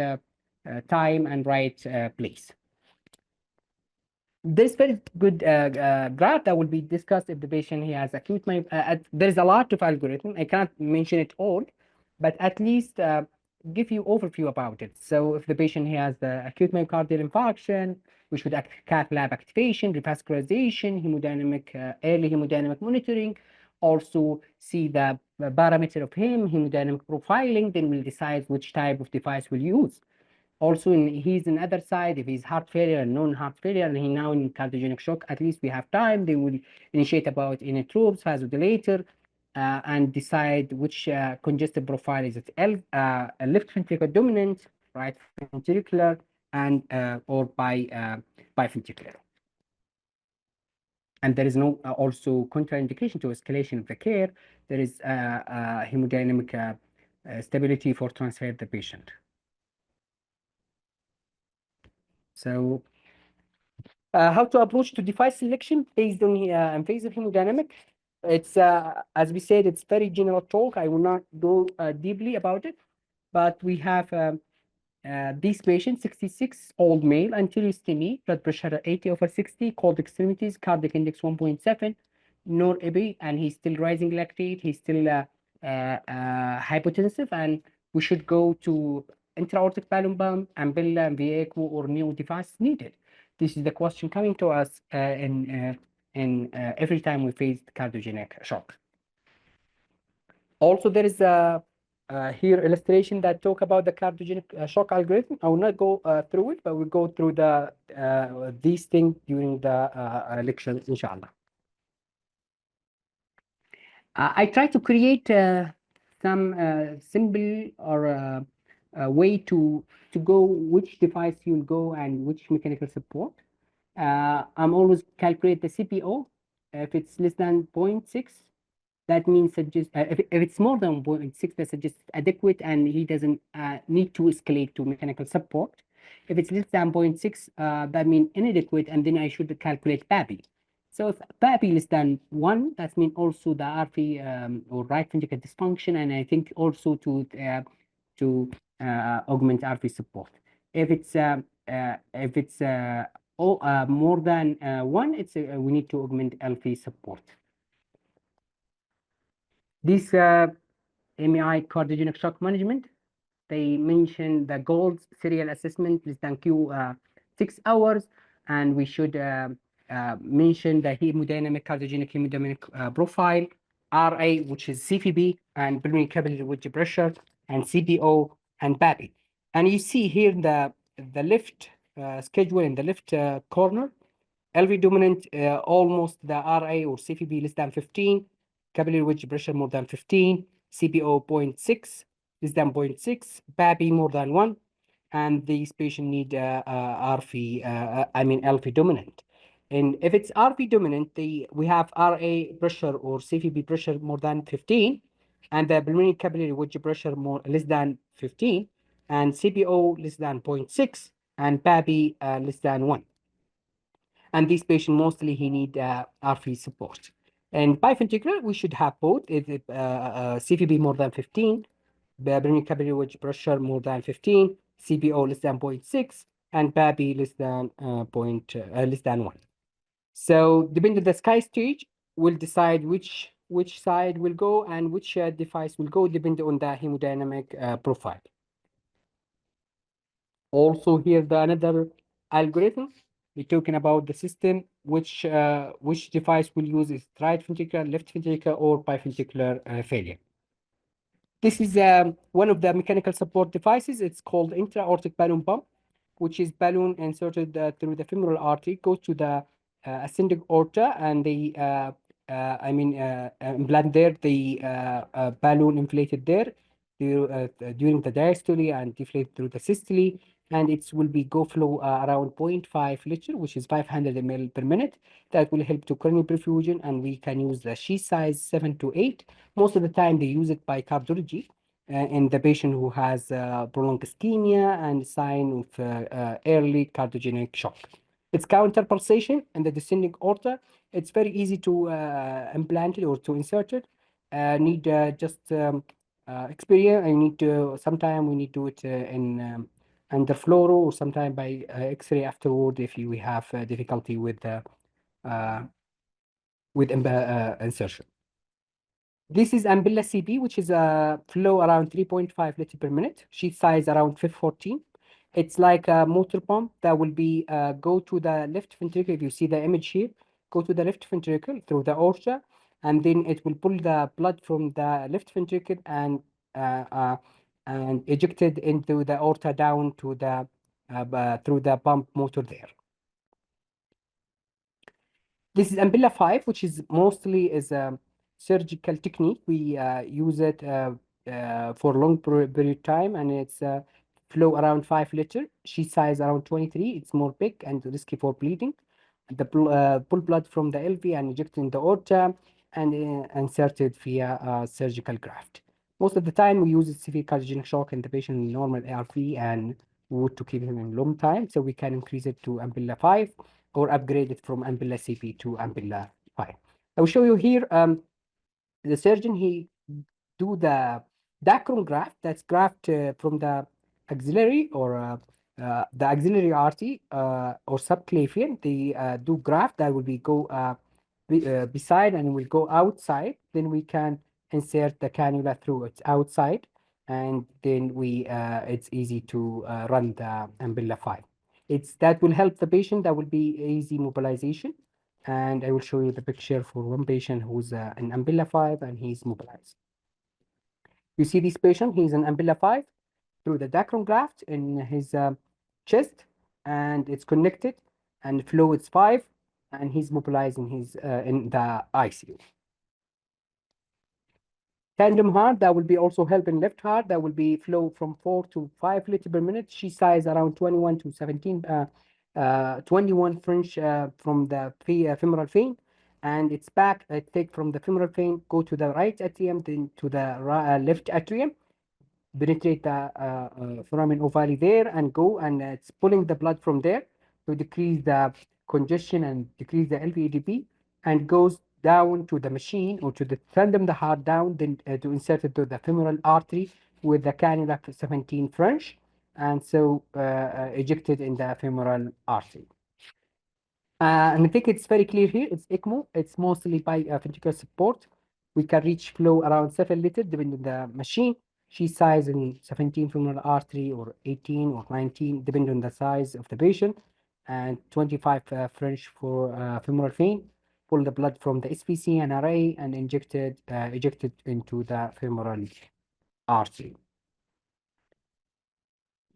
time and right place. There's very good graph that will be discussed if the patient he has acute there's a lot of algorithm. I can't mention it all, but at least give you overview about it. So if the patient he has the acute myocardial infarction, we should cath lab activation, revascularization, hemodynamic early hemodynamic monitoring, also see the parameter of hemodynamic profiling, then we'll decide which type of device we'll use. Also, he's in other side, if he's heart failure and non-heart failure, and he now in cardiogenic shock, at least we have time. They will initiate about inotropes, vasodilator, and decide which congestive profile is it left ventricular dominant, right ventricular, and or biventricular. And there is no also contraindication to escalation of the care. There is hemodynamic stability for transfer the patient. So how to approach to device selection based on invasive hemodynamic. It's as we said, it's very general talk. I will not go deeply about it, but we have these patients, 66-old male, anterior STEMI, blood pressure 80/60, cold extremities, cardiac index 1.7, nor-EBI, and he's still rising lactate, he's still hypotensive, and we should go to intra-aortic balloon pump, Ambella, and VECO, or new device needed. This is the question coming to us every time we face cardiogenic shock. Also, there is a here illustration that talk about the cardiogenic shock algorithm. I will not go through it, but we'll go through the these things during the lecture, inshallah. I try to create some symbol or way to go which device you'll go and which mechanical support. I'm always calculate the CPO. If it's less than 0.6, that means suggest if it's more than 0.6, that suggests adequate and he doesn't need to escalate to mechanical support. If it's less than 0.6, that means inadequate, and then I should calculate PAPI. So if PAPI less than 1, that means also the RV or right ventricular dysfunction, and I think also to augment RV support. If it's more than 1, it's we need to augment LV support. This MEI cardiogenic shock management, they mention the goals serial assessment less than Q 6 hours, and we should mention the hemodynamic cardiogenic hemodynamic profile, RA, which is CVB, and pulmonary capillary wedge pressure, and CPO, and PAPI. And you see here the left schedule in the left corner, LV dominant almost the RA or CVB less than 15, capillary wedge pressure more than 15, CPO 0.6, less than 0.6, PAPI more than 1, and these patients need LV dominant. And if it's RV dominant, we have RA pressure or CVB pressure more than 15, and the pulmonary capillary wedge pressure less than 15, and CPO less than 0.6, and PAPI less than 1. And this patient mostly he need RV support. And biventricular, we should have both. If CVB more than 15, pulmonary capillary wedge pressure more than 15, CPO less than 0.6, and PAPI less than 1. So depending on the sky stage, we'll decide which side will go and which device will go, depending on the hemodynamic profile. Also here, another algorithm we're talking about the system, which device will use is right ventricular, left ventricular, or biventricular failure. This is one of the mechanical support devices. It's called intra-aortic balloon pump, which is balloon inserted through the femoral artery, goes to the ascending aorta, and they implant there the balloon inflated there during the diastole and deflate through the systole, and it will be go flow around 0.5 liter, which is 500 ml per minute. That will help to coronary perfusion, and we can use the sheath size 7 to 8. Most of the time, they use it by cardiology in the patient who has prolonged ischemia and sign of early cardiogenic shock. It's counter pulsation in the descending aorta. It's very easy to implant it or to insert it. Need just experience. I need to. Sometime we need to do it in under fluoro, or sometime by X-ray afterward if we have difficulty with insertion. This is Ambilla CP, which is a flow around 3.5 liter per minute, sheet size around 14. It's like a motor pump that will be go to the left ventricle. If you see the image here, go to the left ventricle through the aorta, and then it will pull the blood from the left ventricle and ejected into the aorta down to the through the pump motor there. This is Ambilla 5, which is mostly is a surgical technique. We use it for long period of time, and it's flow around 5 liter, sheath size around 23. It's more big and risky for bleeding. The pull blood from the LV and injected in the aorta and inserted via surgical graft. Most of the time, we use severe cardiogenic shock in the patient in normal ARV and we want to keep him in long time, so we can increase it to Ambilla 5 or upgrade it from Ambilla CP to Ambilla 5. I will show you here the surgeon, he do the dacron graft, that's graft from the axillary or the axillary artery or subclavian. They do graft that will be go beside and will go outside. Then we can insert the cannula through it outside, and then we it's easy to run the Ambilla 5. That will help the patient. That will be easy mobilization. And I will show you the picture for one patient who's an Ambilla 5 and he's mobilized. You see this patient, he's an Ambilla 5 through the dacron graft in his chest, and it's connected, and flow is 5, and he's mobilized in his in the ICU. Tandem heart, that will be also helping left heart, that will be flow from 4 to 5 liter per minute, sheath size around 21 to 17, 21 French from the femoral vein, and it's back, take from the femoral vein, go to the right atrium, then to the left atrium, penetrate the foramen ovale there, and go, and it's pulling the blood from there to decrease the congestion and decrease the LVADP, and goes down to the machine or to the tandem the heart down, then to insert it to the femoral artery with the cannula 17 French, and so ejected in the femoral artery. And I think it's very clear here, it's ECMO, it's mostly by ventricular support. We can reach flow around 7 liters depending on the machine. Sheath size in 17 femoral artery or 18 or 19, depending on the size of the patient, and 25 French for femoral vein. Pull the blood from the SVC and RA and ejected into the femoral artery.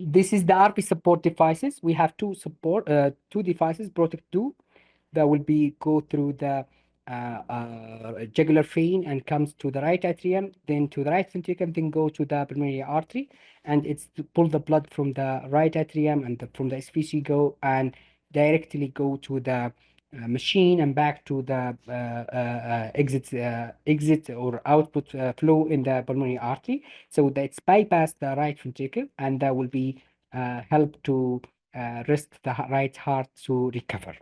This is the RP support devices. We have two devices, Protect 2, that will be go through the jugular vein and comes to the right atrium, then to the right ventricle, then go to the pulmonary artery, and it's to pull the blood from the right atrium and from the SVC go and directly go to the machine and back to the exit or output flow in the pulmonary artery, so that it's bypass the right ventricle, and that will be help to rest the right heart to recover.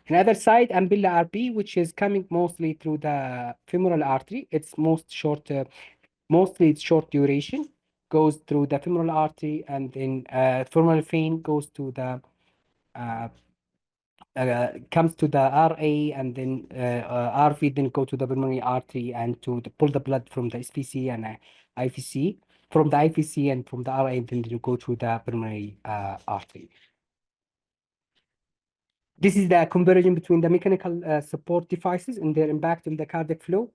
Another side, Ambilla RP, which is coming mostly through the femoral artery. It's mostly it's short duration, goes through the femoral artery, and then femoral vein goes to the comes to the RA, and then RV, then go to the pulmonary artery and to pull the blood from the SVC and IVC, from the IVC and from the RA, then you go to the pulmonary artery. This is the comparison between the mechanical support devices and their impact on the cardiac flow.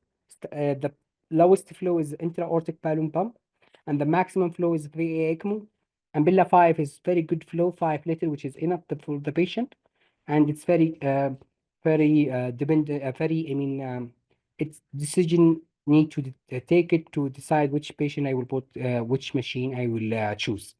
The lowest flow is intra-aortic balloon pump, and the maximum flow is VA ECMO. Ambilla 5 is very good flow, 5 liter, which is enough for the patient, and it's very, its decision need to take it to decide which patient I will put, which machine I will choose.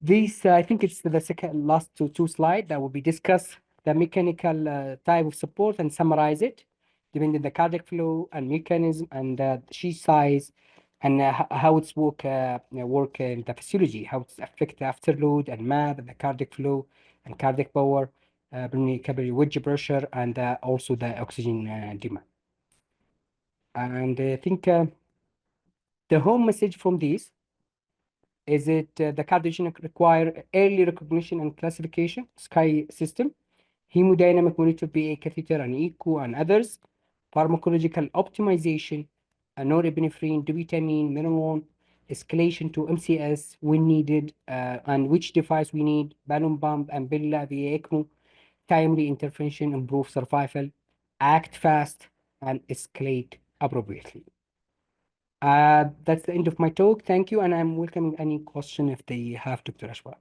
This, I think it's the second last two slides that will be discuss the mechanical type of support and summarize it, depending on the cardiac flow and mechanism and sheath size and how it's work in the physiology, how it's affect the afterload and MAP and the cardiac flow and cardiac power, capillary wedge pressure, and also the oxygen demand. And I think the home message from this is it the cardiogenic require early recognition and classification, SCI system, hemodynamic monitor, PA catheter and echo and others, pharmacological optimization, norepinephrine, dobutamine, minoron, escalation to MCS when needed, and which device we need, balloon pump, Ambilla, VA ECMO, timely intervention, improve survival, act fast, and escalate appropriately. That's the end of my talk. Thank you, and I'm welcoming any question if they have, Dr. Ashwa.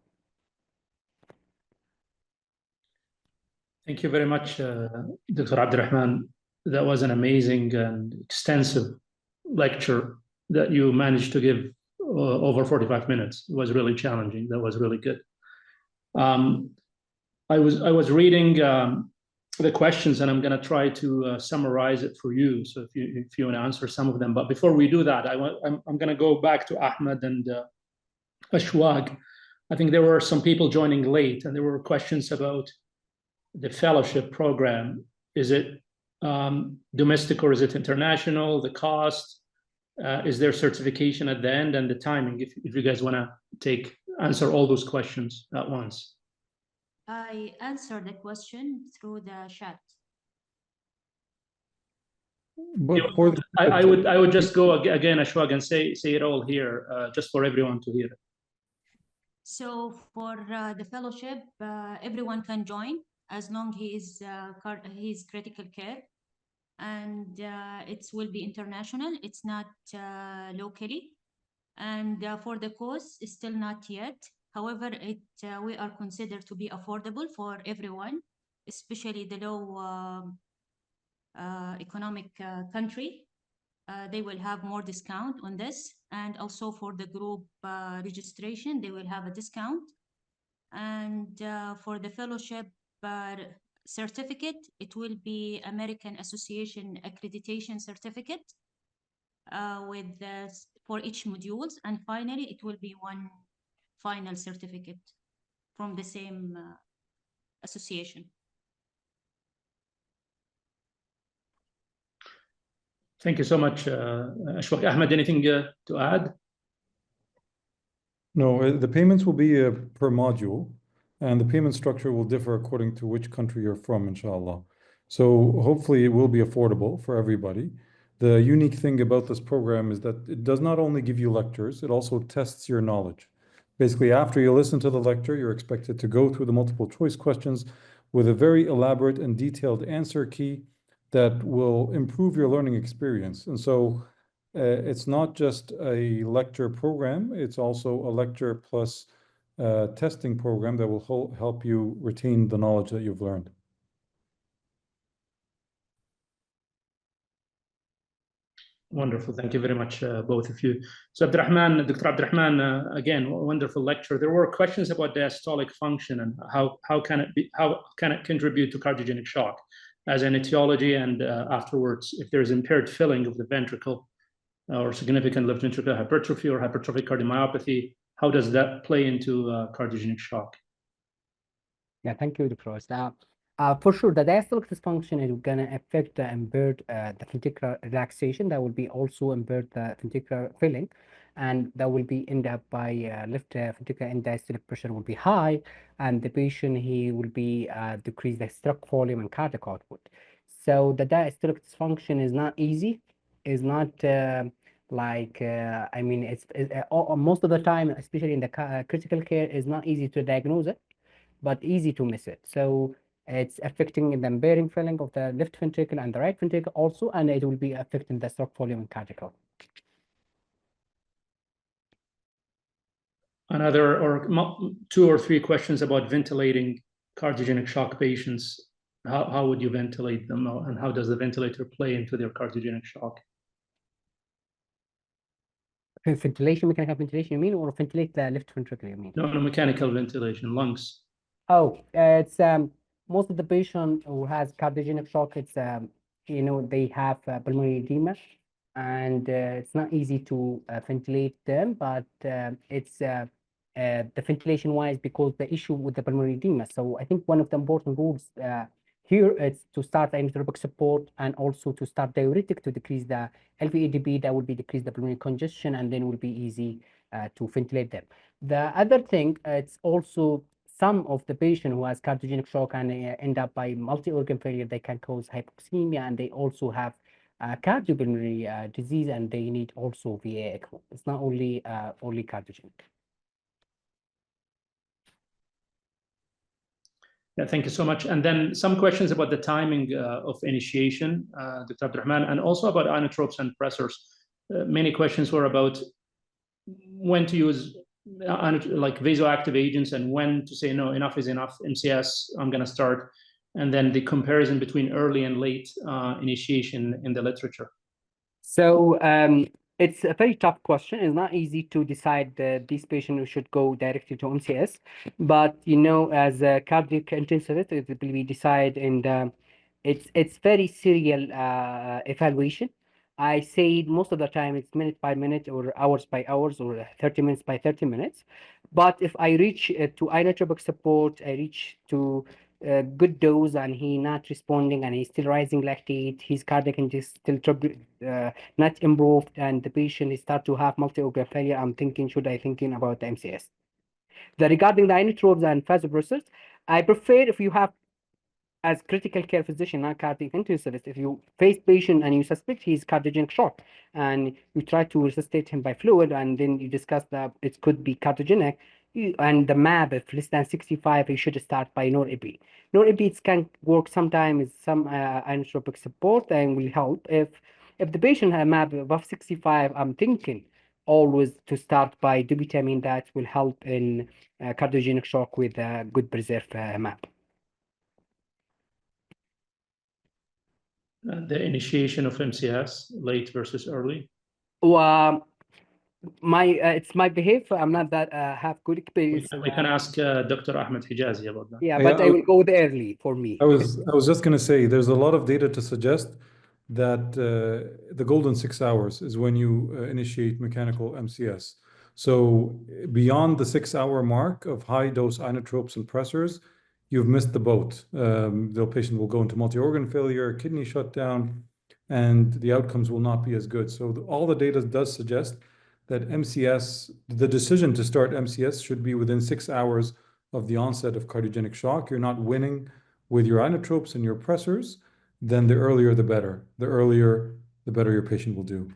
Thank you very much, Dr. Abdurrahman. That was an amazing and extensive lecture that you managed to give over 45 minutes. It was really challenging. That was really good. I was reading the questions, and I'm going to try to summarize it for you. So if you want to answer some of them, but before we do that, I'm going to go back to Ahmed and Ashwag. I think there were some people joining late, and there were questions about the fellowship program. Is it domestic or is it international? The cost, is there certification at the end, and the timing? If you guys want to answer all those questions at once. I answered the question through the chat. But for the, I would just go again, Ashwag, and say it all here, just for everyone to hear. So for the fellowship, everyone can join as long he's critical care, and it will be international. It's not locally, and for the course, it's still not yet. However, we are considered to be affordable for everyone, especially the low economic country. They will have more discount on this, and also for the group registration, they will have a discount. And for the fellowship certificate, it will be American Association Accreditation Certificate with for each modules, and finally it will be one final certificate from the same association. Thank you so much, Ashwaq. Ahmed, anything to add? No, the payments will be per module, and the payment structure will differ according to which country you're from, inshallah. So hopefully it will be affordable for everybody. The unique thing about this program is that it does not only give you lectures, it also tests your knowledge. Basically, after you listen to the lecture, you're expected to go through the multiple choice questions with a very elaborate and detailed answer key that will improve your learning experience. And so it's not just a lecture program, it's also a lecture plus testing program that will help you retain the knowledge that you've learned. Wonderful. Thank you very much, both of you. So Abdurrahman, Dr. Abdurrahman, again, wonderful lecture. There were questions about diastolic function and how can it contribute to cardiogenic shock as an etiology, and afterwards, if there is impaired filling of the ventricle or significant left ventricular hypertrophy or hypertrophic cardiomyopathy, how does that play into cardiogenic shock? Yeah, thank you, Dr. Osdar. For sure, the diastolic dysfunction is going to affect the impaired the ventricular relaxation. That will be also impaired the ventricular filling, and that will be end up by left ventricular end diastolic pressure will be high, and the patient he will be decrease the stroke volume and cardiac output. So the diastolic dysfunction is not easy. Is not I mean, it's most of the time, especially in the critical care, is not easy to diagnose it. but easy to miss it. So it's affecting the bearing filling of the left ventricle and the right ventricle also, and it will be affecting the stroke volume and cardiac output. Another or 2 or 3 questions about ventilating cardiogenic shock patients. How would you ventilate them, and how does the ventilator play into their cardiogenic shock? Ventilation, mechanical ventilation, you mean, or ventilate the left ventricle, you mean? No, mechanical ventilation, lungs. Oh, it's most of the patient who has cardiogenic shock, it's you know, they have pulmonary edema, and it's not easy to ventilate them, but it's the ventilation wise because the issue with the pulmonary edema. So I think one of the important rules here is to start inotropic support and also to start diuretic to decrease the LVADP. That will be decrease the pulmonary congestion, and then will be easy to ventilate them. The other thing, it's also some of the patient who has cardiogenic shock and end up by multi-organ failure, they can cause hypoxemia, and they also have cardiopulmonary disease, and they need also VA ECMO. It's not only cardiogenic. Yeah, thank you so much. And then some questions about the timing of initiation, Dr. Abdurrahman, and also about inotropes and pressors. Many questions were about when to use like vasoactive agents and when to say, no, enough is enough, MCS, I'm going to start. And then the comparison between early and late initiation in the literature. So it's a very tough question. It's not easy to decide that this patient should go directly to MCS, but you know, as a cardiac intensivist, it will be decided, and it's very serial evaluation. I say most of the time it's minute by minute or hours by hours or 30 minutes by 30 minutes. But if I reach to inotropic support, I reach to good dose and he not responding and he's still rising lactate, his cardiac is still not improved, and the patient is start to have multi-organ failure, I'm thinking, should I thinking about the MCS? Regarding the inotropes and vasopressors, I prefer if you have, as critical care physician, not cardiac intensivist, if you face patient and you suspect he's cardiogenic shock and you try to resuscitate him by fluid, and then you discuss that it could be cardiogenic, and the MAB, if less than 65, you should start by nor-epi. Nor-epi can work sometimes, some inotropic support, and will help. If the patient has MAB above 65, I'm thinking always to start by dobutamine. That will help in cardiogenic shock with a good preserved MAB. The initiation of MCS, late versus early? Well, it's my behavior. I'm not that have good experience. We can ask Dr. Ahmed Hijazi about that. Yeah, but I will go there early for me. I was just going to say, there's a lot of data to suggest that the golden 6 hours is when you initiate mechanical MCS. So beyond the 6-hour mark of high dose inotropes and pressors, you've missed the boat. The patient will go into multi-organ failure, kidney shutdown, and the outcomes will not be as good. So all the data does suggest that MCS, the decision to start MCS should be within 6 hours of the onset of cardiogenic shock. You're not winning with your inotropes and your pressors, then the earlier the better. The earlier, the better your patient will do.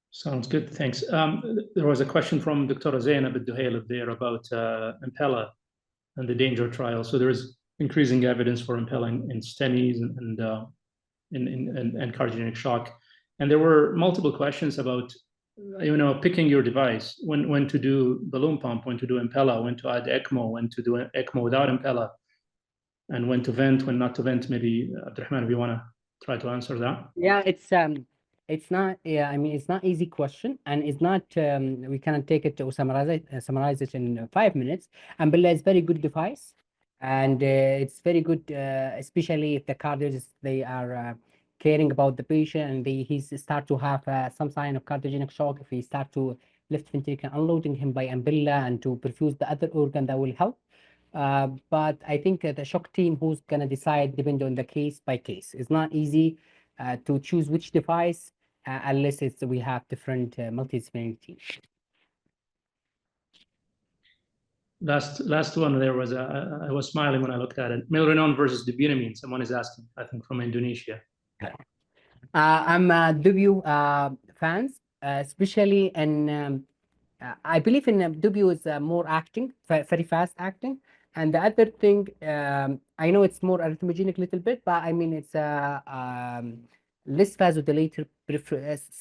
Sounds good, thanks. There was a question from Dr. Zainab Al-Duhailab there about Impella and the DANGER trial. So there is increasing evidence for Impella in STEMIs and cardiogenic shock. And there were multiple questions about, you know, picking your device, when to do balloon pump, when to do Impella, when to add ECMO, when to do ECMO without Impella, and when to vent, when not to vent. Maybe Abdurrahman, if you want to try to answer that. Yeah, it's not. Yeah, I mean, it's not easy question, and it's not. We cannot take it to summarize it in 5 minutes. Impella is very good device, and it's very good, especially if the cardiologists they are caring about the patient and he start to have some sign of cardiogenic shock. If he start to left ventricle unloading him by Impella and to perfuse the other organ, that will help. But I think the shock team who's gonna decide depend on the case by case. It's not easy to choose which device unless we have different multidisciplinary teams. Last one there was I was smiling when I looked at it. Milrinone versus dobutamine. Someone is asking, I think from Indonesia. I'm Dubu fans, especially in I believe in Dubio is more acting, very fast acting. And the other thing, I know it's more arrhythmogenic a little bit, but I mean, it's less vasodilator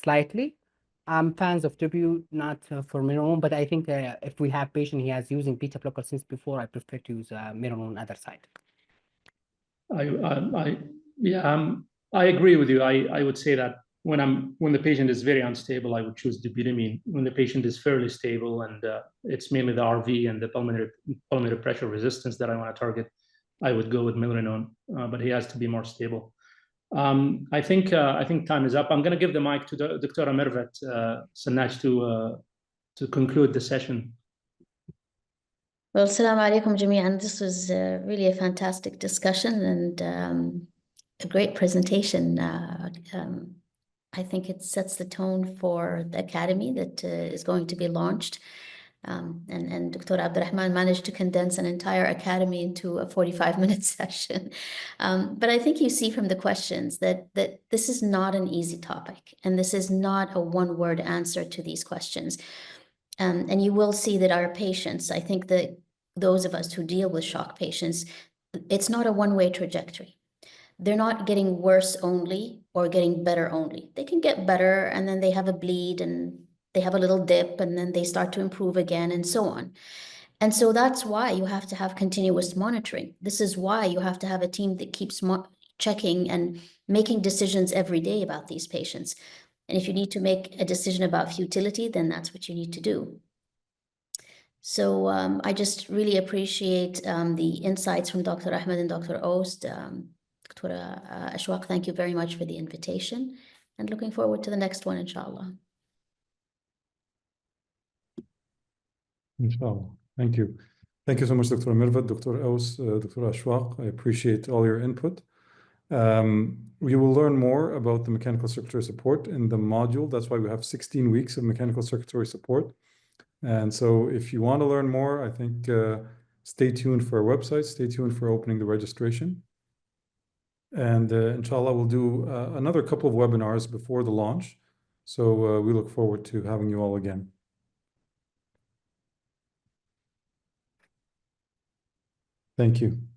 slightly. I'm fans of Dubio, not for Miranon, but I think if we have patient he has using beta blocker since before, I prefer to use Miranon other side. I agree with you. I would say that when the patient is very unstable, I would choose dobutamine. When the patient is fairly stable and it's mainly the RV and the pulmonary pressure resistance that I want to target, I would go with milrinone, but he has to be more stable. I think time is up. I'm going to give the mic to Dr. Mervet Sanach to conclude the session. Well, assalamu alaikum jami'an. This was really a fantastic discussion and a great presentation. I think it sets the tone for the academy that is going to be launched. And Dr. Abdurrahman managed to condense an entire academy into a 45-minute session. But I think you see from the questions that this is not an easy topic, and this is not a one-word answer to these questions. And you will see that our patients, I think that those of us who deal with shock patients, it's not a one-way trajectory. They're not getting worse only or getting better only. They can get better and then they have a bleed and they have a little dip and then they start to improve again and so on. And so that's why you have to have continuous monitoring. This is why you have to have a team that keeps checking and making decisions every day about these patients. And if you need to make a decision about futility, then that's what you need to do. So I just really appreciate the insights from Dr. Ahmed and Dr. Ost. Dr. Ashwaq, thank you very much for the invitation and looking forward to the next one, inshallah. Inshallah. Thank you. Thank you so much, Dr. Mervet, Dr. Ost, Dr. Ashwaq. I appreciate all your input. We will learn more about the mechanical circulatory support in the module. That's why we have 16 weeks of mechanical circulatory support. And so if you want to learn more, I think stay tuned for our website, stay tuned for opening the registration. And inshallah, we'll do another couple of webinars before the launch. So we look forward to having you all again. Thank you.